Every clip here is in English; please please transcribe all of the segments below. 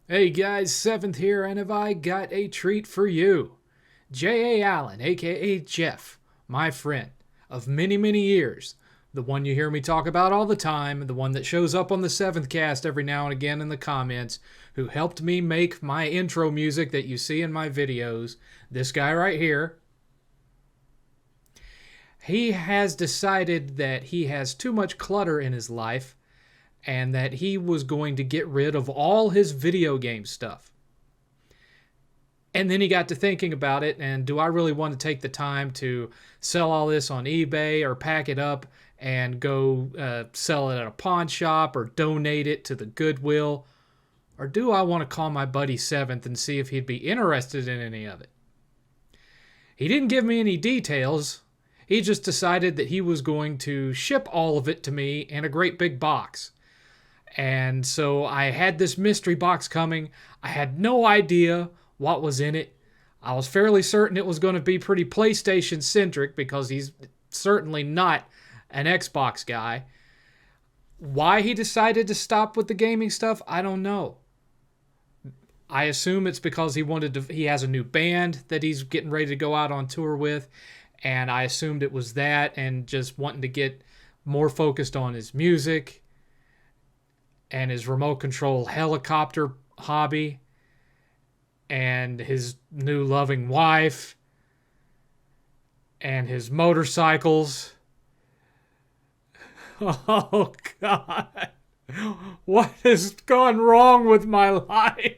Hey guys, 7th here, and have I got a treat for you. J.A. Allen, aka Jeff, my friend of many, many years, the one you hear me talk about all the time, the one that shows up on the 7th cast every now and again in the comments, who helped me make my intro music that you see in my videos, this guy right here. He has decided that he has too much clutter in his life and that he was going to get rid of all his video game stuff. And then he got to thinking about it, and do I really want to take the time to sell all this on eBay or pack it up and go sell it at a pawn shop or donate it to the Goodwill? Or do I want to call my buddy Seventh and see if he'd be interested in any of it? He didn't give me any details. He just decided that he was going to ship all of it to me in a great big box. And so I had this mystery box coming. I had no idea what was in it. I was fairly certain it was going to be pretty PlayStation centric because he's certainly not an Xbox guy. Why he decided to stop with the gaming stuff, I don't know. I assume it's because he has a new band that he's getting ready to go out on tour with, and I assumed it was that and just wanting to get more focused on his music and his remote control helicopter hobby and his new loving wife and his motorcycles. Oh, God. What has gone wrong with my life?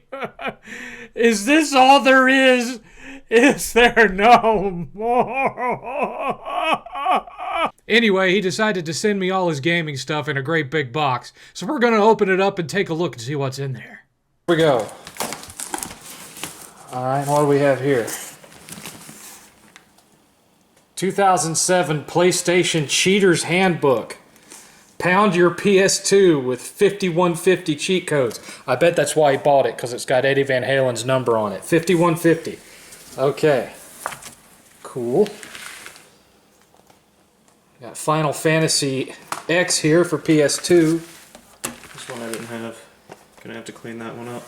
Is this all there is? Is there no more? Anyway, he decided to send me all his gaming stuff in a great big box. So we're going to open it up and take a look and see what's in there. Here we go. Alright, what do we have here? 2007 PlayStation Cheater's Handbook. Pound your PS2 with 5150 cheat codes. I bet that's why he bought it, because it's got Eddie Van Halen's number on it. 5150. Okay. Cool. Got Final Fantasy X here for PS2. This one I didn't have. Gonna have to clean that one up.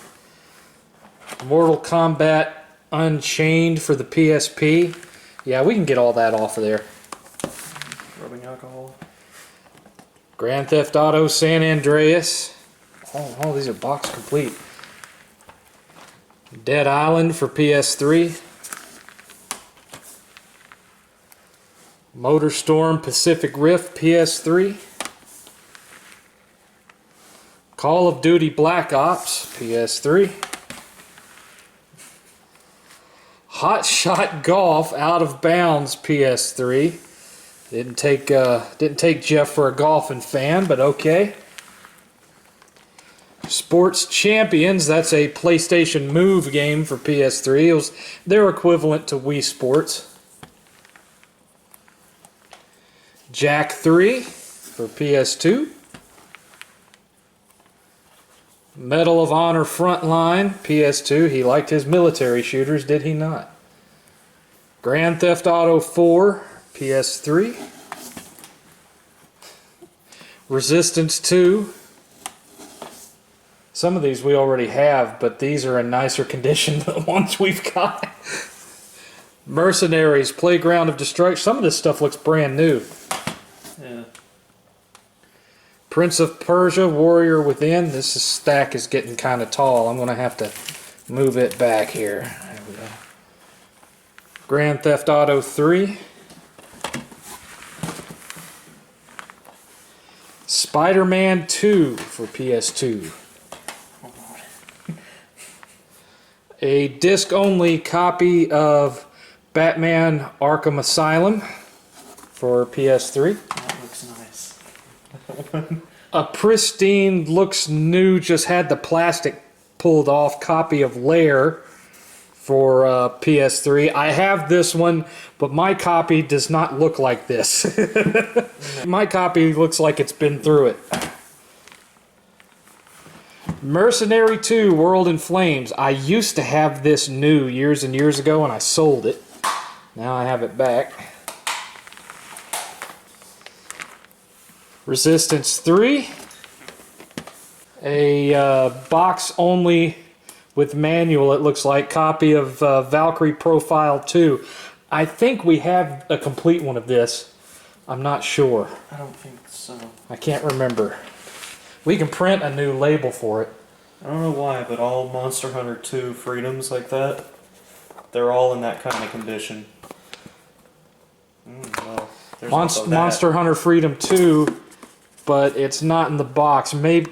Mortal Kombat Unchained for the PSP. Yeah, we can get all that off of there. Rubbing alcohol. Grand Theft Auto San Andreas. Oh, these are box complete. Dead Island for PS3. MotorStorm Pacific Rift PS3. Call of Duty Black Ops PS3. Hot Shot Golf Out of Bounds PS3. Didn't take Jeff for a golfing fan, but okay. Sports Champions, that's a PlayStation Move game for PS3. It was their equivalent to Wii Sports. Jak 3 for PS2. Medal of Honor Frontline PS2. He liked his military shooters, did he not? Grand Theft Auto 4 PS3. Resistance 2. Some of these we already have, but these are in nicer condition than the ones we've got. Mercenaries Playground of Destruction. Some of this stuff looks brand new. Yeah. Prince of Persia Warrior Within. This stack is getting kind of tall. I'm going to have to move it back here. There we go. Grand Theft Auto 3. Spider-Man 2 for PS2. A disc-only copy of Batman Arkham Asylum for PS3. That looks nice. A pristine, looks new, just had the plastic pulled off copy of Lair for PS3. I have this one, but my copy does not look like this. My copy looks like it's been through it. Mercenary 2 World in Flames. I used to have this new years and years ago and I sold it. Now I have it back. Resistance 3. A box only with manual, it looks like. Copy of Valkyrie Profile 2. I think we have a complete one of this. I'm not sure. I don't think so. I can't remember. We can print a new label for it. I don't know why, but all Monster Hunter 2 Freedoms like that, they're all in that kind of condition. Well, there's also that. Monster Hunter Freedom 2, but it's not in the box. Maybe...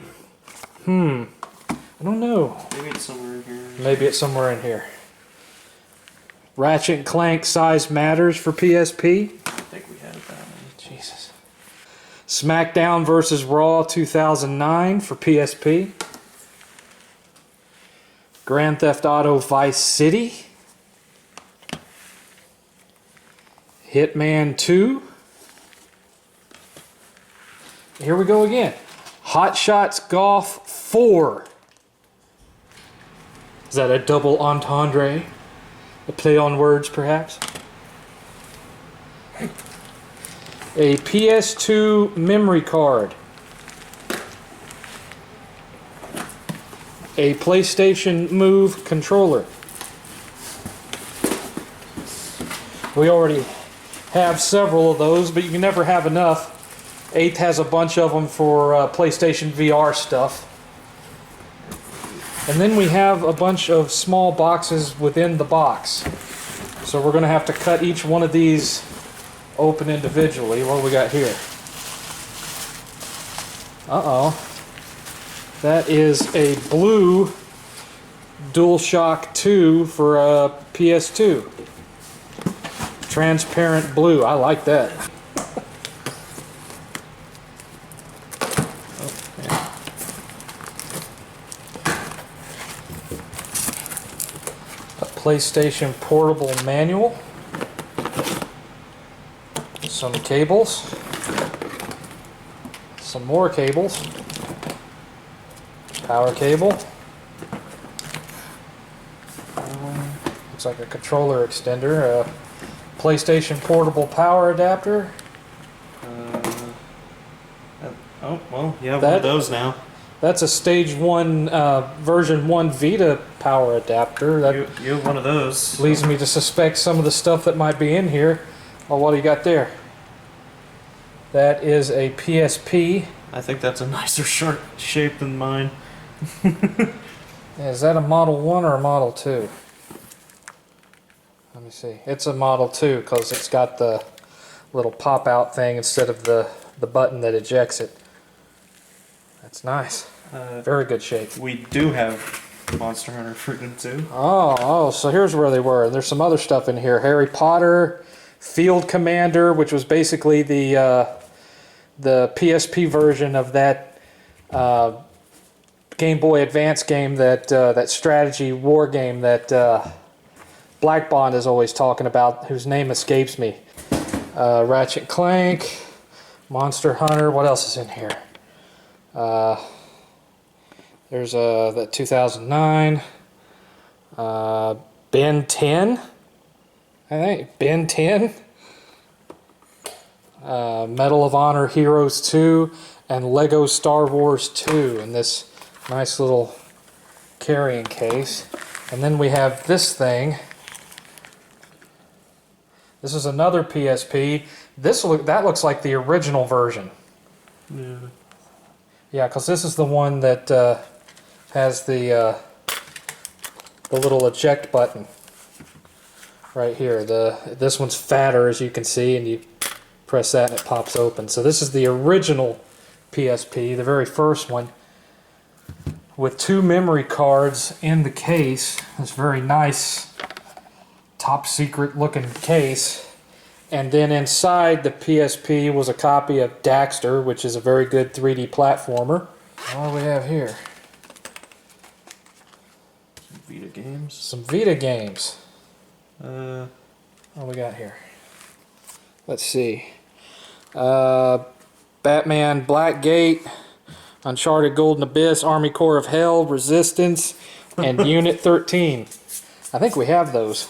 I don't know. Maybe it's somewhere in here. Maybe it's somewhere in here. Ratchet and Clank Size Matters for PSP. I think we had that one. Jesus. SmackDown vs. Raw 2009 for PSP. Grand Theft Auto Vice City. Hitman 2. Here we go again. Hot Shots Golf 4. Is that a double entendre? A play on words, perhaps? A PS2 memory card. A PlayStation Move controller. We already have several of those, but you can never have enough. 8th has a bunch of them for PlayStation VR stuff. And then we have a bunch of small boxes within the box. So we're going to have to cut each one of these open individually. What do we got here? Uh-oh. That is a blue DualShock 2 for a PS2. Transparent blue. I like that. PlayStation Portable Manual, some cables, some more cables, power cable, looks like a controller extender, a PlayStation Portable Power Adapter. Oh, well, you have one of those now. That's a Stage 1, version 1 Vita power adapter. That you have one of those. leads me to suspect some of the stuff that might be in here. Oh, what do you got there? That is a PSP. I think that's a nicer short shape than mine. Is that a Model 1 or a Model 2? Let me see. It's a Model 2 because it's got the little pop-out thing instead of the button that ejects it. That's nice. Very good shape. We do have Monster Hunter Freedom 2. Oh, so here's where they were. There's some other stuff in here. Harry Potter, Field Commander, which was basically the PSP version of that Game Boy Advance game, that strategy war game that Black Bond is always talking about, whose name escapes me. Ratchet Clank, Monster Hunter. What else is in here? There's that 2009 Ben 10, I think. Ben 10, Medal of Honor Heroes 2, and Lego Star Wars 2 in this nice little carrying case. And then we have this thing. This is another PSP. That looks like the original version. Yeah. Yeah, because this is the one that has the little eject button right here. This one's fatter, as you can see, and you press that and it pops open. So this is the original PSP, the very first one, with 2 memory cards in the case. This very nice, top secret looking case. And then inside the PSP was a copy of Daxter, which is a very good 3D platformer. What do we have here? Some Vita Games. Some Vita games. Uh, What do we got here? Let's see. Batman Blackgate, Uncharted Golden Abyss, Army Corps of Hell, Resistance, and Unit 13. I think we have those.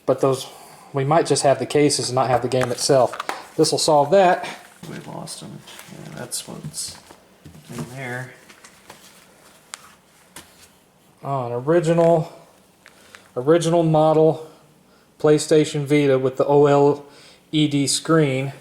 But those, we might just have the cases and not have the game itself. This will solve that. we lost them. Yeah, that's what's in there. An original model PlayStation Vita with the OLED screen.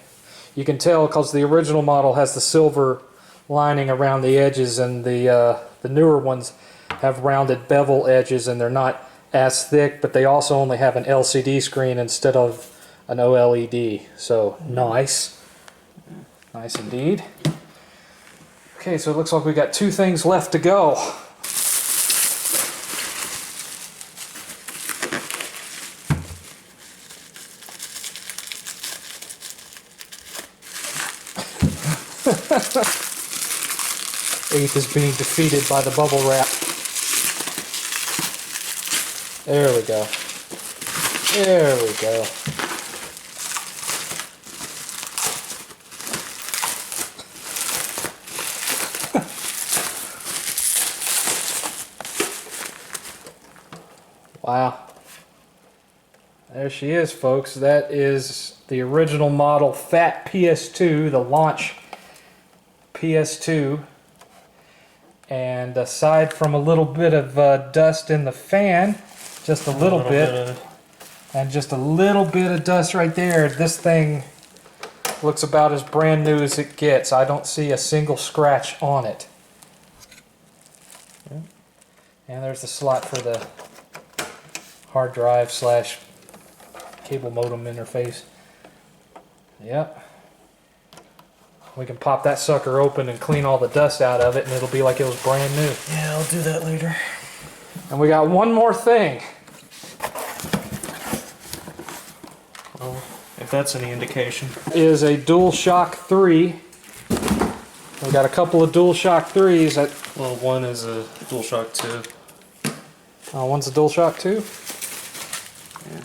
You can tell because the original model has the silver lining around the edges, and the newer ones have rounded bevel edges, and they're not as thick, but they also only have an LCD screen instead of an OLED. So nice. Nice indeed. Okay, so it looks like we got 2 things left to go. Eighth is being defeated by the bubble wrap. There we go. There we go. Wow. There she is, folks. That is the original model Fat PS2, the launch PS2. And aside from a little bit of dust in the fan, just a little bit, and just a little bit of dust right there, this thing looks about as brand new as it gets. I don't see a single scratch on it. And there's the slot for the hard drive / cable modem interface. Yep. We can pop that sucker open and clean all the dust out of it, and it'll be like it was brand new. Yeah, I'll do that later. And we got one more thing. Well, if that's any indication. Is a DualShock 3. We got a couple of DualShock 3s. Well, one is a DualShock 2. One's a DualShock 2? Yeah.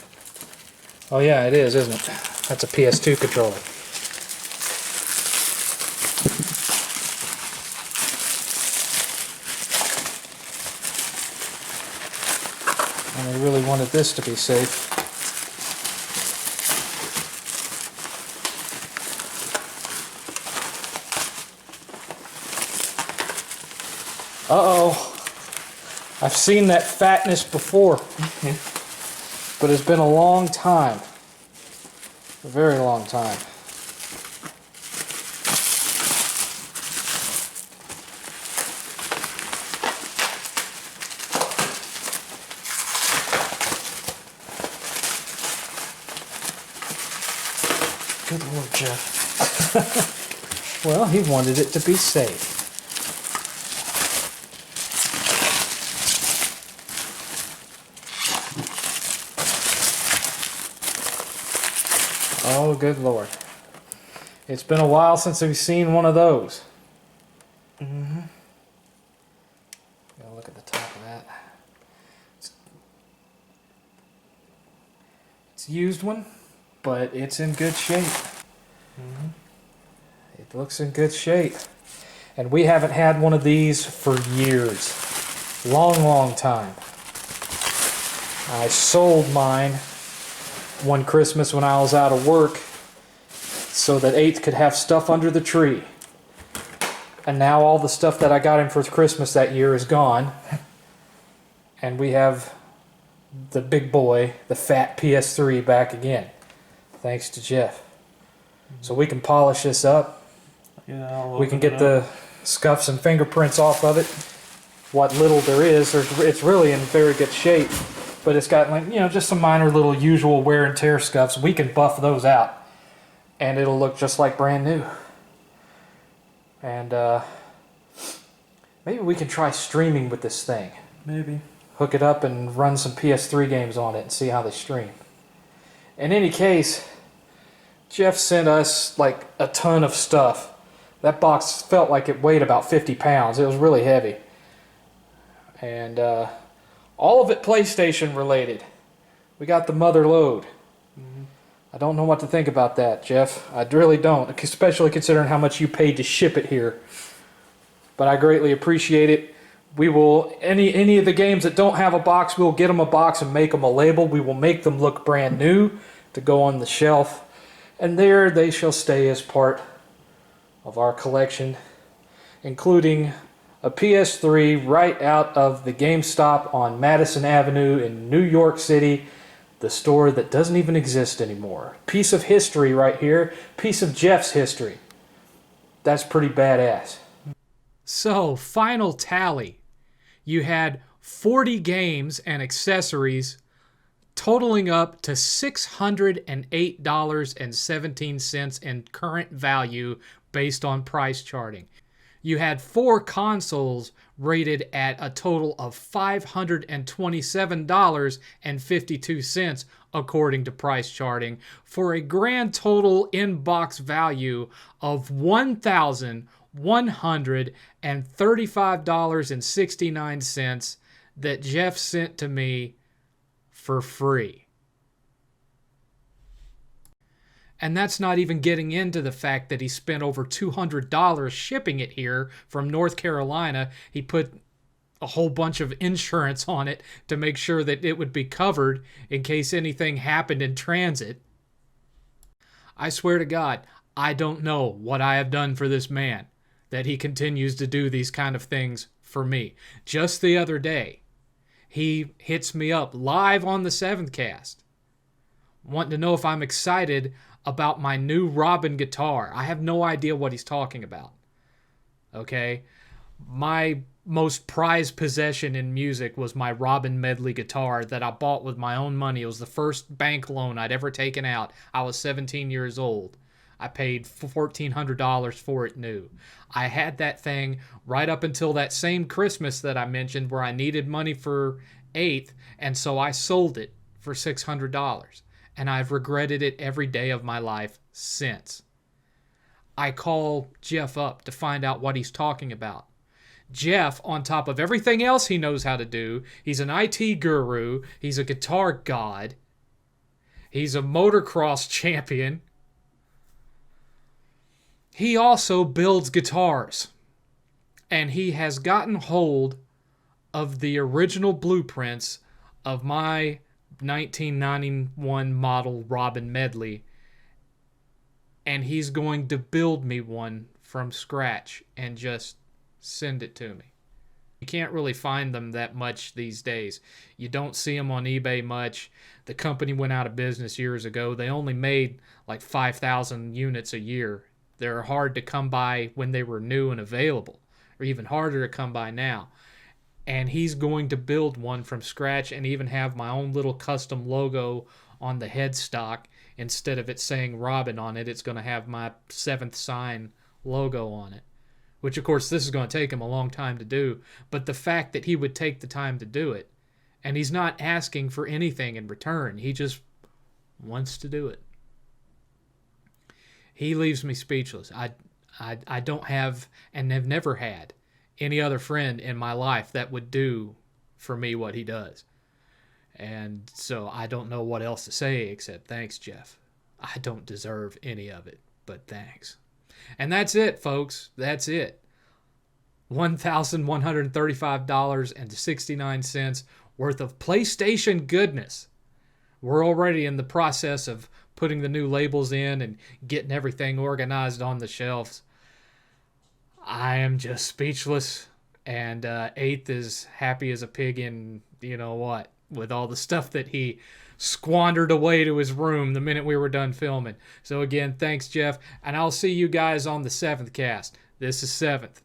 Oh yeah, it is, isn't it? That's a PS2 controller. And they really wanted this to be safe. Uh-oh. I've seen that fatness before. But it's been a long time. A very long time. Good Lord, Jeff. Well, he wanted it to be safe. Oh, good Lord. It's been a while since we've seen one of those. Mm-hmm. Gotta look at the top of that. It's a used one, but it's in good shape. Mm-hmm. It looks in good shape. And we haven't had one of these for years. Long, long time. I sold mine one Christmas when I was out of work so that 8th could have stuff under the tree. And now all the stuff that I got him for Christmas that year is gone. And we have the big boy, the fat PS3 back again. Thanks to Jeff. So we can polish this up. Yeah, We can get the scuffs and fingerprints off of it. What little there is, it's really in very good shape. But it's got, like, you know, just some minor little usual wear and tear scuffs. We can buff those out, and it'll look just like brand new. And maybe we can try streaming with this thing. Maybe. Hook it up and run some PS3 games on it and see how they stream. In any case, Jeff sent us like a ton of stuff. That box felt like it weighed about 50 pounds. It was really heavy. And all of it PlayStation related. We got the mother load. Mm-hmm. I don't know what to think about that, Jeff. I really don't, especially considering how much you paid to ship it here. But I greatly appreciate it. We will, any of the games that don't have a box, we'll get them a box and make them a label. We will make them look brand new to go on the shelf. And there they shall stay as part of our collection, including a PS3 right out of the GameStop on Madison Avenue in New York City, the store that doesn't even exist anymore. Piece of history right here, piece of Jeff's history. That's pretty badass. So, final tally. You had 40 games and accessories totaling up to $608.17 in current value based on price charting. You had 4 consoles rated at a total of $527.52 according to price charting, for a grand total in-box value of $1,135.69 that Jeff sent to me for free. And that's not even getting into the fact that he spent over $200 shipping it here from North Carolina. He put a whole bunch of insurance on it to make sure that it would be covered in case anything happened in transit. I swear to God, I don't know what I have done for this man that he continues to do these kind of things for me. Just the other day, he hits me up live on the 7th cast, wanting to know if I'm excited about my new Robin guitar. I have no idea what he's talking about. Okay? My most prized possession in music was my Robin medley guitar that I bought with my own money. It was the first bank loan I'd ever taken out. I was 17 years old. I paid $1,400 for it new. I had that thing right up until that same Christmas that I mentioned where I needed money for 8th, and so I sold it for $600. And I've regretted it every day of my life since. I call Jeff up to find out what he's talking about. Jeff, on top of everything else he knows how to do, he's an IT guru, he's a guitar god, he's a motocross champion. He also builds guitars. And he has gotten hold of the original blueprints of my 1991 model Robin medley, and he's going to build me one from scratch and just send it to me. You can't really find them that much these days. You don't see them on eBay much. The company went out of business years ago. They only made like 5,000 units a year. They're hard to come by when they were new and available, or even harder to come by now. And he's going to build one from scratch and even have my own little custom logo on the headstock. Instead of it saying Robin on it, it's going to have my 7th sign logo on it. Which, of course, this is going to take him a long time to do. But the fact that he would take the time to do it, and he's not asking for anything in return. He just wants to do it. He leaves me speechless. I don't have, and have never had, any other friend in my life that would do for me what he does. And so I don't know what else to say except thanks, Jeff. I don't deserve any of it, but thanks. And that's it, folks. That's it. $1,135.69 worth of PlayStation goodness. We're already in the process of putting the new labels in and getting everything organized on the shelves. I am just speechless, and 8th is happy as a pig in you know what, with all the stuff that he squandered away to his room the minute we were done filming. So again, thanks, Jeff, and I'll see you guys on the 7th cast. This is 7th.